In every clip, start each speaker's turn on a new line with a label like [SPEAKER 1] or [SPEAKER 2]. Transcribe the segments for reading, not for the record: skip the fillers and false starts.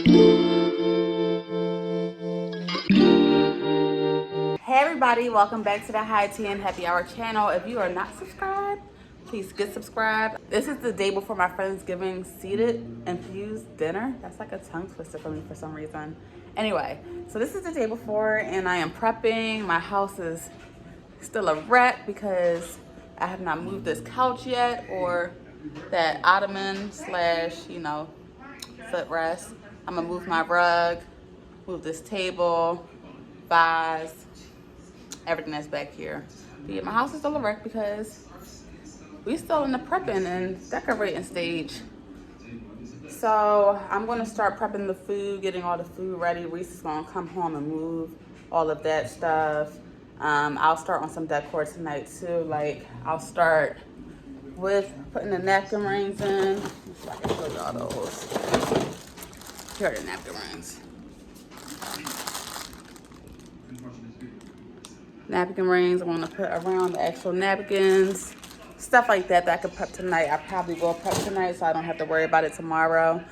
[SPEAKER 1] Hey everybody, welcome back to the High Tea and Happy Hour channel. If you are not subscribed, please get subscribed. This is the day before my Friendsgiving seated infused dinner. That's like a tongue twister for me for some reason. Anyway, so this is the day before and I am prepping. My house is still a wreck because I have not moved this couch yet or that ottoman slash, footrest. I'm gonna move my rug, move this table, vase, everything that's back here. But yeah, my house is still a wreck because we still in the prepping and decorating stage. So I'm gonna start prepping the food, getting all the food ready. Reese is gonna come home and move all of that stuff. I'll start on some decor tonight too. Like I'll start with putting the napkin rings in. So I can show y'all those. Here are the napkin rings. Napkin rings I want to put around the actual napkins, stuff like that I could prep tonight. I probably will prep tonight so I don't have to worry about it tomorrow.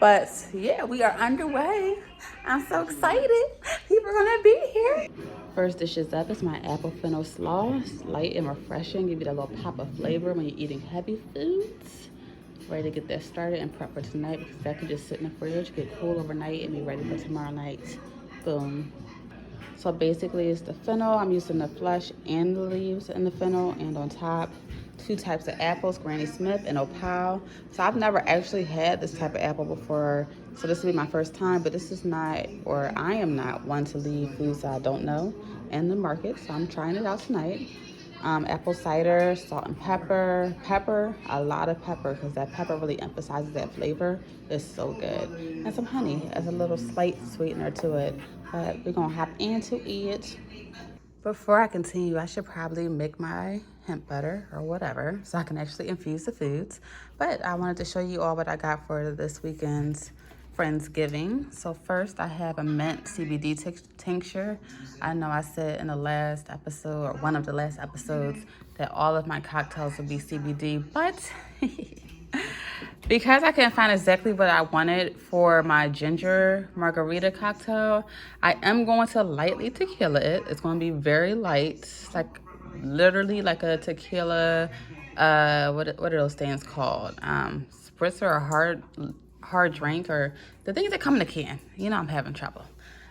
[SPEAKER 1] But yeah, we are underway. I'm so excited. People are gonna be here. First dish is up. It's my apple fennel slaw. It's light and refreshing. Give you that little pop of flavor when you're eating heavy foods. Ready to get that started and prep for tonight because that can just sit in the fridge, get cool overnight, and be ready for tomorrow night. Boom. So basically it's the fennel. I'm using the flesh and the leaves in the fennel, and on top, 2 types of apples, Granny Smith and Opal. So I've never actually had this type of apple before, so this will be my first time, but this is not, or I am not one to leave foods I don't know in the market, so I'm trying it out tonight. Apple cider, salt and pepper, a lot of pepper because that pepper really emphasizes that flavor. It's so good. And some honey as a little slight sweetener to it. But we're gonna hop into it. Before I continue, I should probably make my hemp butter or whatever so I can actually infuse the foods. But I wanted to show you all what I got for this weekend's Friendsgiving. So first I have a mint CBD tincture. I know I said in the last episode or one of the last episodes that all of my cocktails would be CBD, but because I couldn't find exactly what I wanted for my ginger margarita cocktail, I am going to lightly tequila it. It's going to be very light. It's like literally like a tequila, what are those things called? Spritzer or hard drink, or the things that come in a can. You know I'm having trouble.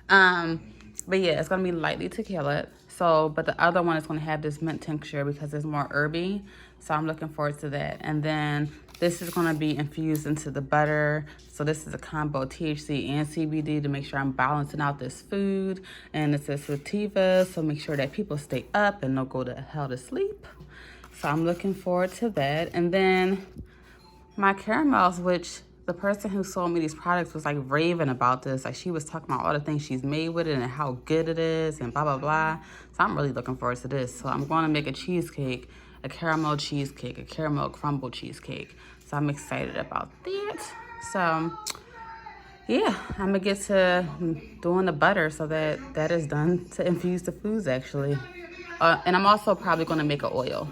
[SPEAKER 1] But yeah, it's gonna be lightly tequila. So, but the other one is gonna have this mint tincture because it's more herby. So I'm looking forward to that. And then this is gonna be infused into the butter. So this is a combo THC and CBD to make sure I'm balancing out this food. And it's a sativa, so make sure that people stay up and don't go to hell to sleep. So I'm looking forward to that. And then my caramels, which the person who sold me these products was like raving about this. Like she was talking about all the things she's made with it and how good it is and blah, blah, blah. So I'm really looking forward to this. So I'm going to make a cheesecake, a caramel cheesecake, a caramel crumble cheesecake. So I'm excited about that. So yeah, I'm gonna get to doing the butter so that is done to infuse the foods actually. And I'm also probably gonna make an oil.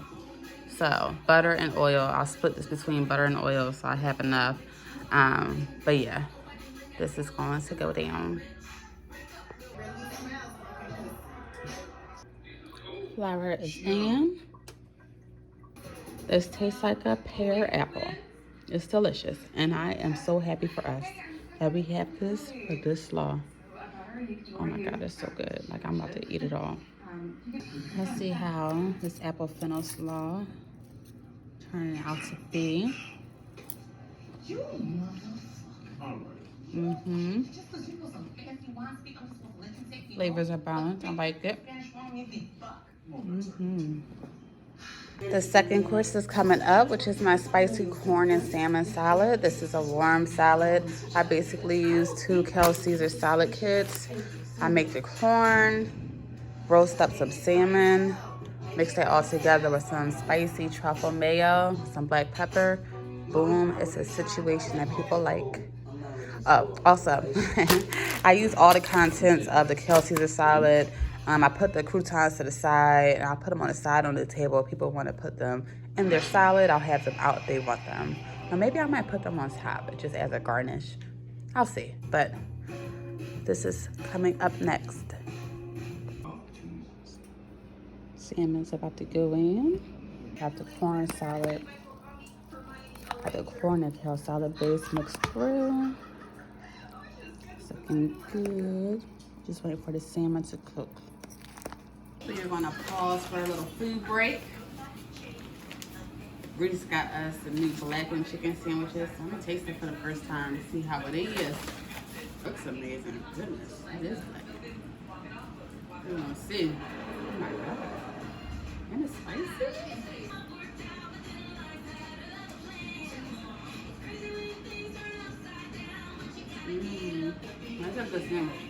[SPEAKER 1] So butter and oil, I'll split this between butter and oil so I have enough. But yeah, this is going to go down. Flour is in. This tastes like a pear apple. It's delicious, and I am so happy for us that we have this for this slaw. Oh my God, it's so good. Like I'm about to eat it all. Let's see how this apple fennel slaw turning out to be. Flavors are balanced. I like it. The second course is coming up, which is my spicy corn and salmon salad. This is a warm salad. I basically use 2 Kel Caesar salad kits. I make the corn, roast up some salmon, mix that all together with some spicy truffle mayo, some black pepper. Boom, it's a situation that people like. Oh, also, I use all the contents of the Kel Caesar salad. I put the croutons to the side, and I'll put them on the side on the table. If people want to put them in their salad, I'll have them out if they want them. Or maybe I might put them on top, just as a garnish. I'll see. But this is coming up next. Salmon's about to go in. Got the corn salad. Got the corn and kale salad base mixed through. It's looking good. Just wait for the salmon to cook. So you're gonna pause for a little food break. Reese got us the new blackened chicken sandwiches. I'm gonna taste it for the first time to see how it is. Looks amazing. Goodness, it is blackened. We're gonna see. Oh my god. And it's spicy. That's a good sandwich.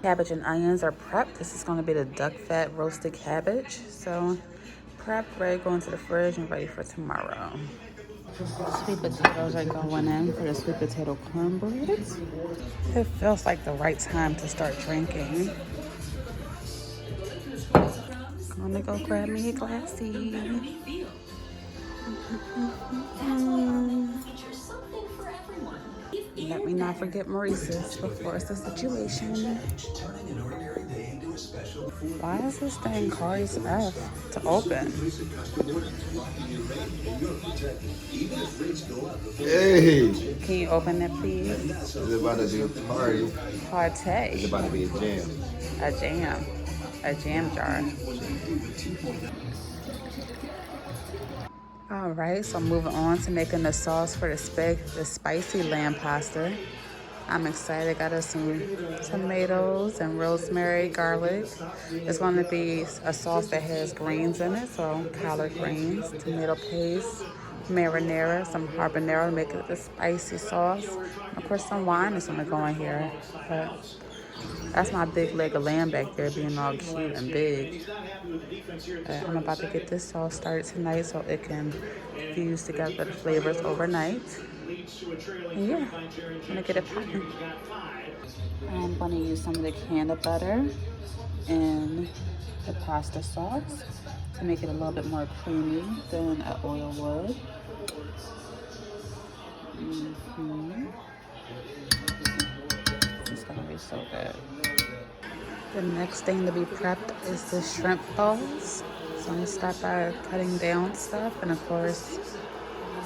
[SPEAKER 1] Cabbage and onions are prepped. This is going to be the duck fat roasted cabbage. So prepped, ready to go into the fridge and ready for tomorrow. Sweet potatoes are going in for the sweet potato cornbread. It feels like the right time to start drinking. Gonna go grab me a glassy. Let me not forget Maurice's before it's a situation. Why is this thing Corey's F to open?
[SPEAKER 2] Hey!
[SPEAKER 1] Can you open it, please?
[SPEAKER 2] It's about to be a party.
[SPEAKER 1] Partay.
[SPEAKER 2] It's about to be a jam.
[SPEAKER 1] A jam. A jam jar. All right, so moving on to making the sauce for the spicy lamb pasta. I'm excited. Got us some tomatoes and rosemary, garlic. It's going to be a sauce that has greens in it, so collard greens, tomato paste, marinara, some habanero to make it the spicy sauce. Of course, some wine is going to go in here. But that's my big leg of lamb back there being all cute and big. I'm about to get this sauce started tonight so it can fuse together the flavors overnight. And yeah, I'm gonna get it popping. I'm gonna use some of the canned butter and the pasta sauce to make it a little bit more creamy than an oil would. This is gonna be so good. The next thing to be prepped is the shrimp balls. So I'm gonna start by cutting down stuff and of course,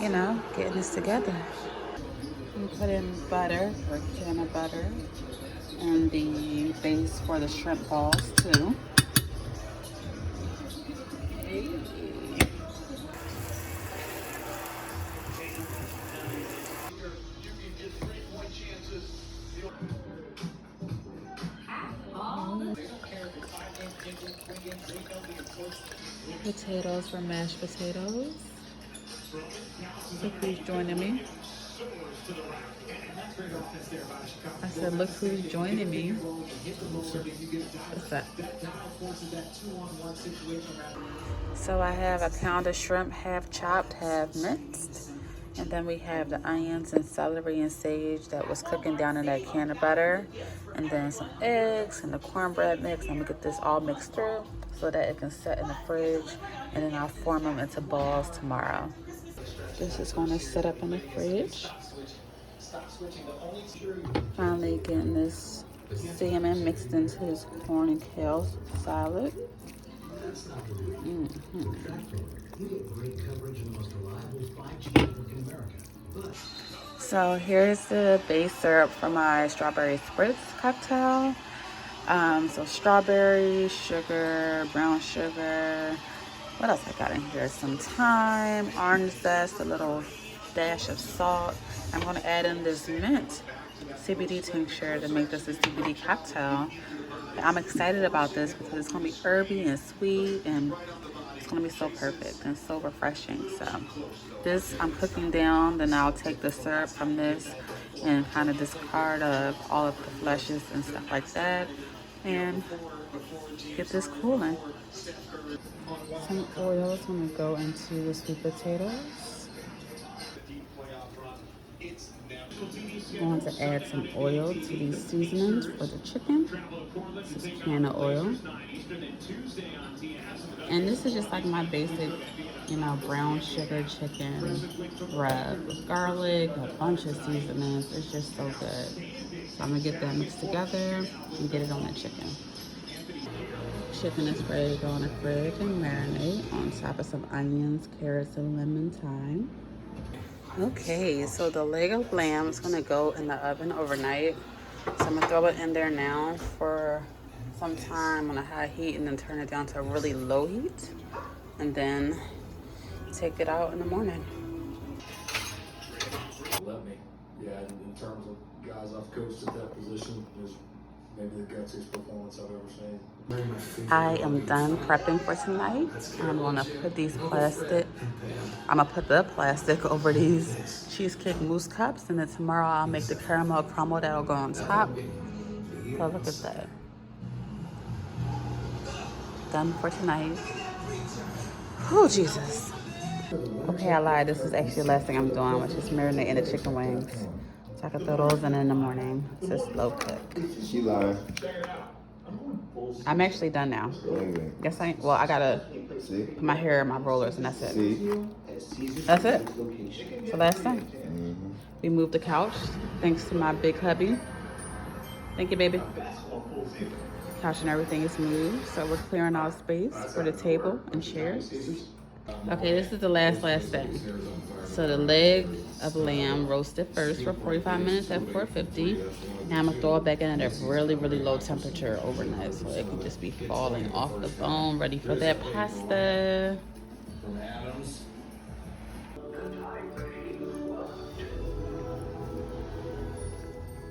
[SPEAKER 1] you know, getting this together. You put in butter or a can of butter and the base for the shrimp balls too. Potatoes for mashed potatoes. Look who's joining me. I said, look who's joining me. What's that? So I have a pound of shrimp, half chopped, half minced. And then we have the onions and celery and sage that was cooking down in that can of butter. And then some eggs and the cornbread mix. I'm gonna get this all mixed through so that it can set in the fridge. And then I'll form them into balls tomorrow. This is gonna sit up in the fridge. Finally getting this salmon mixed into his corn and kale salad. So here's the base syrup for my strawberry spritz cocktail. So strawberry, sugar, brown sugar. What else I got in here? Some thyme, orange zest, a little dash of salt. I'm going to add in this mint CBD tincture to make this a CBD cocktail. I'm excited about this because it's going to be herby and sweet and it's going to be so perfect and so refreshing. So this I'm cooking down, then I'll take the syrup from this and kind of discard of all of the fleshes and stuff like that and get this cooling. Some oil is going to go into the sweet potatoes. I'm going to add some oil to these seasonings for the chicken. This is a can of oil. And this is just like my basic, you know, brown sugar chicken rub with garlic, a bunch of seasonings. It's just so good. So I'm gonna get that mixed together and get it on the chicken. Chicken is ready to go in the fridge and marinate on top of some onions, carrots, and lemon thyme. Okay, so the leg of lamb is gonna go in the oven overnight. So I'm gonna throw it in there now for some time on a high heat and then turn it down to a really low heat. And then take it out in the morning.
[SPEAKER 3] Let me. Yeah, in terms of guys I've coached at that position, is maybe the gutsiest performance I've ever seen.
[SPEAKER 1] I am done prepping for tonight. I'm gonna put I'm gonna put the plastic over these cheesecake mousse cups, and then tomorrow I'll make the caramel crumble that'll go on top. So look at that. Done for tonight. Oh, Jesus. Okay, I lied. This is actually the last thing I'm doing, which is marinating the chicken wings. So I can throw those in the morning. It's a slow cook.
[SPEAKER 2] She lying.
[SPEAKER 1] I'm actually done now. Guess I ain't. Well, I gotta put my hair in my rollers and that's it. That's it. It's the last thing. We moved the couch thanks to my big hubby. Thank you, baby. Couch and everything is moved, so we're clearing out space for the table and chairs. Okay, this is the last thing. So the leg of lamb roasted first for 45 minutes at 450. Now I'm gonna throw it back in at a really, really low temperature overnight, so it can just be falling off the bone, ready for that pasta.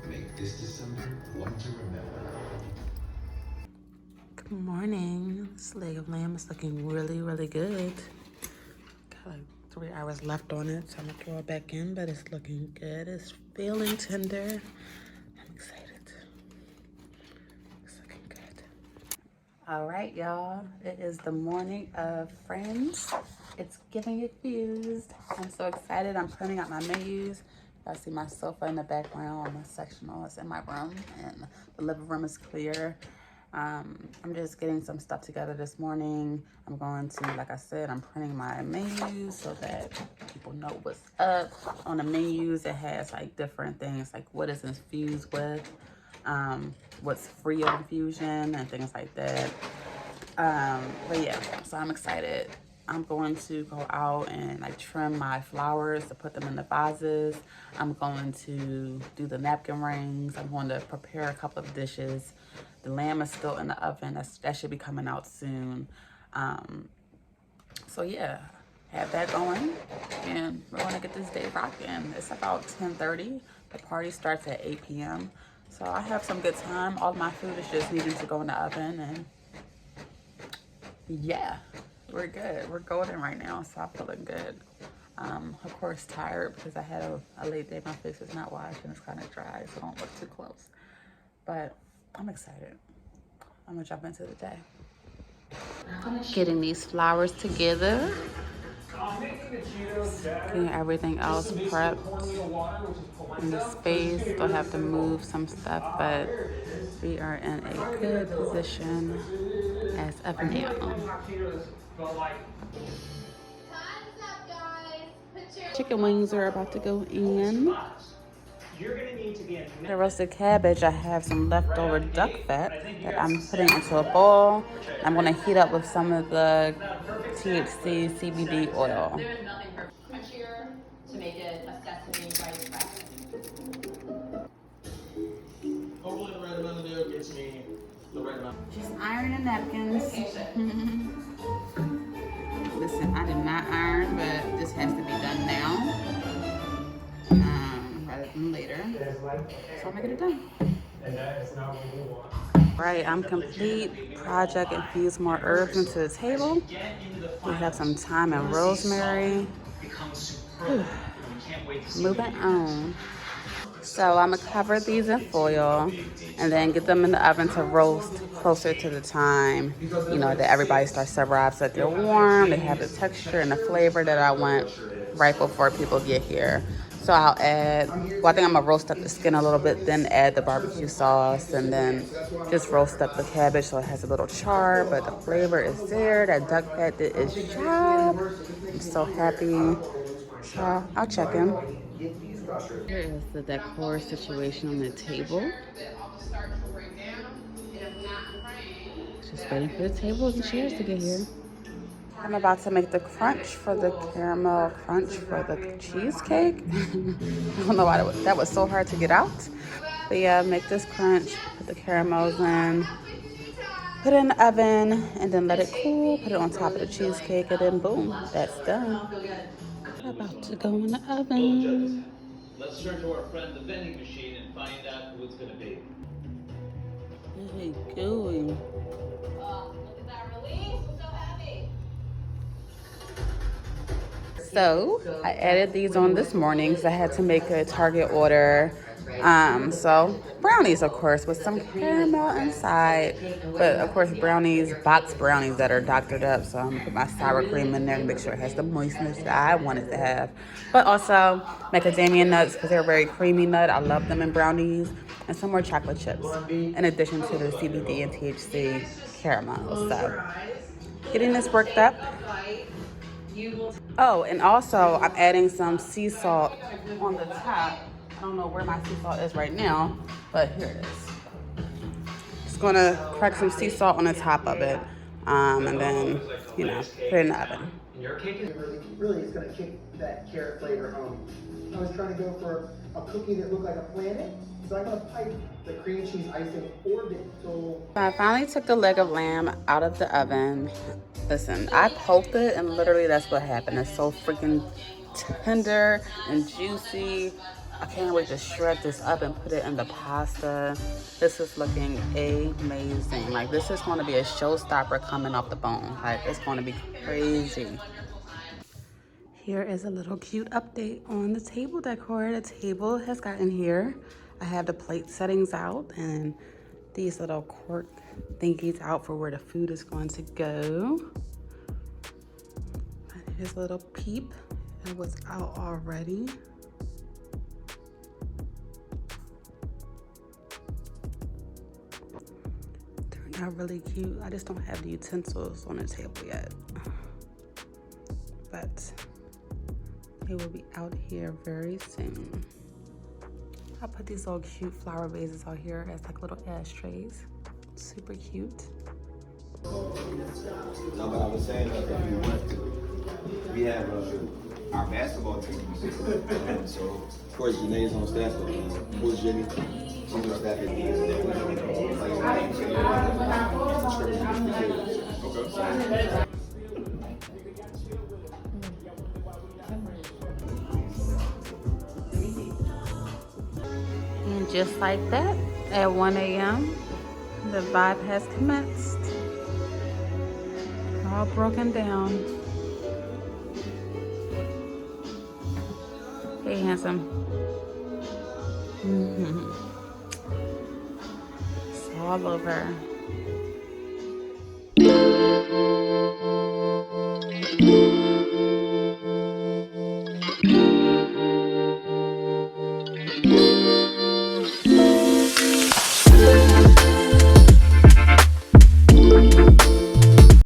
[SPEAKER 1] Make this December one to remember. Good morning. This leg of lamb is looking really, really good. Got like 3 hours left on it, so I'm gonna throw it back in, but it's looking good. It's feeling tender. I'm excited. It's looking good. All right, y'all. It is the morning of Friends. It's giving Infused. I'm so excited. I'm printing out my menus. I see my sofa in the background, my sectional is in my room, and the living room is clear. I'm just getting some stuff together this morning. I'm going to, like I said, I'm printing my menus so that people know what's up. On the menus, it has like different things, like what is infused with, what's free of infusion and things like that. But yeah, so I'm excited. I'm going to go out and like trim my flowers to put them in the vases. I'm going to do the napkin rings. I'm going to prepare a couple of dishes. The lamb is still in the oven. That should be coming out soon. So yeah, have that going, and we're gonna get this day rocking. It's about 10:30. The party starts at 8 p.m. So I have some good time. All my food is just needing to go in the oven, and yeah, we're good. We're golden right now, so I'm feeling good. Of course, tired because I had a late day. My face is not washed and it's kind of dry, so don't look too close. But I'm excited. I'm gonna jump into the day. Getting these flowers together. Getting everything else prepped in the space. Still have to move some stuff, but we are in a good position as of now. Chicken wings are about to go in. The roasted cabbage, I have some leftover duck fat that I'm putting into a bowl. I'm going to heat up with some of the THC CBD oil. To make it a sesame rice breakfast. Hopefully the right amount of dough gets me the right amount. Just ironing napkins. Listen, I did not iron, but this has to be done now. Rather than later. So I'm gonna get it done. Right, I'm complete. Project infuse more herbs into the table. We have some thyme and rosemary. Moving on. So I'm gonna cover these in foil and then get them in the oven to roast closer to the time, you know, that everybody starts to arrive, so that they're warm, they have the texture and the flavor that I want right before people get here. So I'll add, well, I think I'm gonna roast up the skin a little bit, then add the barbecue sauce, and then just roast up the cabbage so it has a little char, but the flavor is there. That duck fat did its job. I'm so happy. So I'll check in. Here is the decor situation on the table. Just waiting for the tables and chairs to get here. I'm about to make the crunch for the caramel crunch for the cheesecake. I don't know why that was so hard to get out. But yeah, make this crunch, put the caramels in, put it in the oven, and then let it cool. Put it on top of the cheesecake, and then boom, that's done. About to go in the oven.
[SPEAKER 4] Let's turn to our friend the vending machine and find out who it's going to be.
[SPEAKER 1] Really gooey.
[SPEAKER 5] Look at that release. I'm so happy.
[SPEAKER 1] So I added these on this morning because I had to make a Target order. So brownies, of course, with some caramel inside. But of course, brownies, box brownies that are doctored up. So I'm gonna put my sour cream in there to make sure it has the moistness that I want it to have. But also macadamia nuts because they're a very creamy nut. I love them in brownies. And some more chocolate chips in addition to the CBD and THC caramel. So getting this worked up. Oh, and also I'm adding some sea salt on the top. I don't know where my sea salt is right now, but here it is. Just gonna crack some sea salt on the top of it, and then, put it in the oven.
[SPEAKER 6] Really, it's gonna kick that carrot flavor home. I was trying to go for a cookie that looked like a planet, so I'm gonna pipe the cream cheese icing orbit. So
[SPEAKER 1] I finally took the leg of lamb out of the oven. Listen, I poked it, and literally that's what happened. It's so freaking tender and juicy. I can't wait to shred this up and put it in the pasta. This is looking amazing. Like, this is going to be a showstopper coming off the bone. Like, it's going to be crazy. Here is a little cute update on the table decor. The table has gotten here. I have the plate settings out and these little cork thingies out for where the food is going to go. Here's a little peep. It was out already. Turned out really cute. I just don't have the utensils on the table yet. But they will be out here very soon. I put these little cute flower vases out here as like little ashtrays. Super cute.
[SPEAKER 2] No, but I was saying that if you want to, we have our basketball team. So, of course, Janay is on staff, but who's Jenny? She's on staff at Okay.
[SPEAKER 1] And just like that, at 1 a.m., the vibe has commenced. All broken down. Hey, handsome. It's all over.